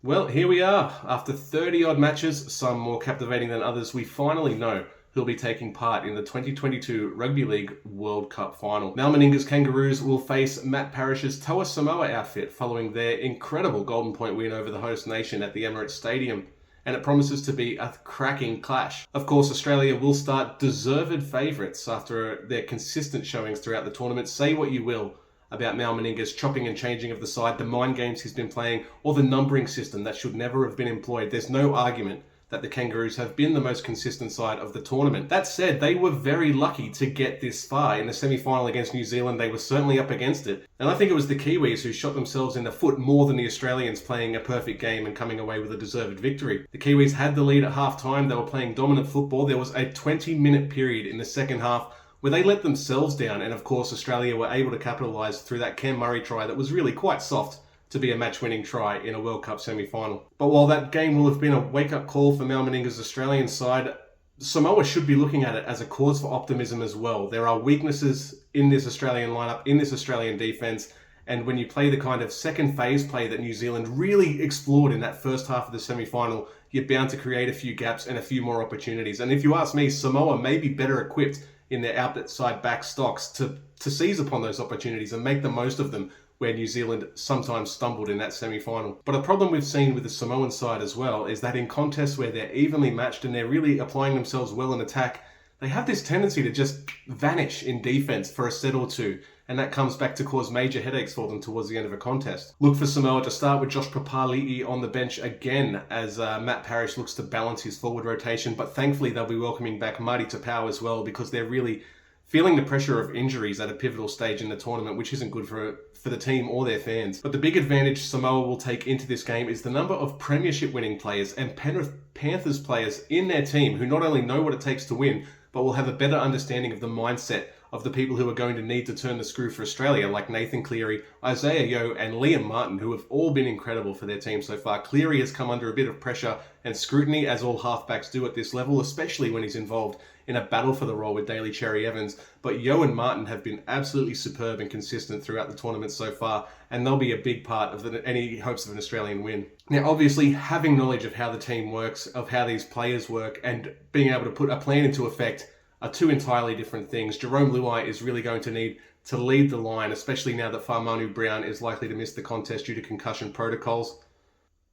Well, here we are. After 30 odd matches, some more captivating than others, we finally know who'll be taking part in the 2022 Rugby League World Cup final. Mal Meninga's Kangaroos will face Matt Parrish's Toa Samoa outfit following their incredible Golden Point win over the host nation at the Emirates Stadium. And it promises to be a cracking clash. Of course, Australia will start deserved favourites after their consistent showings throughout the tournament. Say what you will about Mal Meninga's chopping and changing of the side, the mind games he's been playing, or the numbering system that should never have been employed. There's no argument that the Kangaroos have been the most consistent side of the tournament. That said, they were very lucky to get this far. In the semi-final against New Zealand, they were certainly up against it. And I think it was the Kiwis who shot themselves in the foot more than the Australians playing a perfect game and coming away with a deserved victory. The Kiwis had the lead at half-time. They were playing dominant football. There was a 20-minute period in the second half where they let themselves down, and of course Australia were able to capitalise through that Cam Murray try that was really quite soft to be a match-winning try in a World Cup semi-final. But while that game will have been a wake-up call for Mal Meninga's Australian side, Samoa should be looking at it as a cause for optimism as well. There are weaknesses in this Australian lineup, in this Australian defence, and when you play the kind of second phase play that New Zealand really explored in that first half of the semi-final, you're bound to create a few gaps and a few more opportunities. And if you ask me, Samoa may be better equipped in their outside back stocks to seize upon those opportunities and make the most of them, where New Zealand sometimes stumbled in that semi-final. But a problem we've seen with the Samoan side as well is that in contests where they're evenly matched and they're really applying themselves well in attack, they have this tendency to just vanish in defense for a set or two, and that comes back to cause major headaches for them towards the end of a contest. Look for Samoa to start with Josh Papali'i on the bench again as Matt Parrish looks to balance his forward rotation, but thankfully they'll be welcoming back Marty Tapau as well, because they're really feeling the pressure of injuries at a pivotal stage in the tournament, which isn't good for the team or their fans. But the big advantage Samoa will take into this game is the number of premiership winning players and Penrith Panthers players in their team who not only know what it takes to win, but will have a better understanding of the mindset of the people who are going to need to turn the screw for Australia, like Nathan Cleary, Isaiah Yeo, and Liam Martin, who have all been incredible for their team so far. Cleary has come under a bit of pressure and scrutiny, as all halfbacks do at this level, especially when he's involved in a battle for the role with Daly Cherry Evans. But Yeo and Martin have been absolutely superb and consistent throughout the tournament so far, and they'll be a big part of any hopes of an Australian win. Now, obviously, having knowledge of how the team works, of how these players work, and being able to put a plan into effect are two entirely different things. Jerome Luai is really going to need to lead the line, especially now that Fa'amanu Brown is likely to miss the contest due to concussion protocols.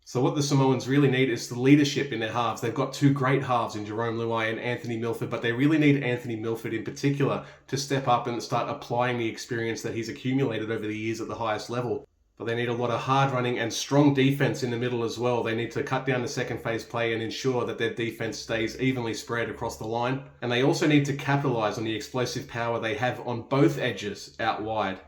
So what the Samoans really need is the leadership in their halves. They've got two great halves in Jerome Luai and Anthony Milford, but they really need Anthony Milford in particular to step up and start applying the experience that he's accumulated over the years at the highest level. But they need a lot of hard running and strong defense in the middle as well. They need to cut down the second phase play and ensure that their defense stays evenly spread across the line. And they also need to capitalize on the explosive power they have on both edges out wide.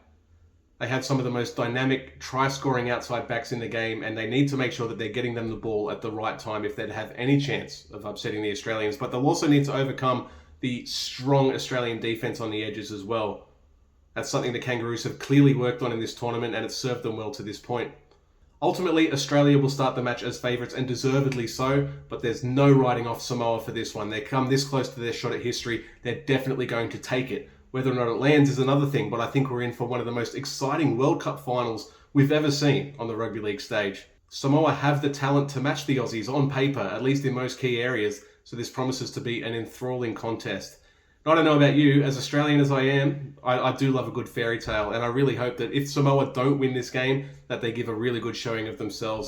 They have some of the most dynamic try-scoring outside backs in the game, and they need to make sure that they're getting them the ball at the right time if they'd have any chance of upsetting the Australians. But they'll also need to overcome the strong Australian defense on the edges as well. That's something the Kangaroos have clearly worked on in this tournament, and it's served them well to this point. Ultimately, Australia will start the match as favourites, and deservedly so, but there's no writing off Samoa for this one. They come this close to their shot at history. They're definitely going to take it. Whether or not it lands is another thing, but I think we're in for one of the most exciting World Cup finals we've ever seen on the rugby league stage. Samoa have the talent to match the Aussies on paper, at least in most key areas, so this promises to be an enthralling contest. I don't know about you, as Australian as I am, I do love a good fairy tale, and I really hope that if Samoa don't win this game, that they give a really good showing of themselves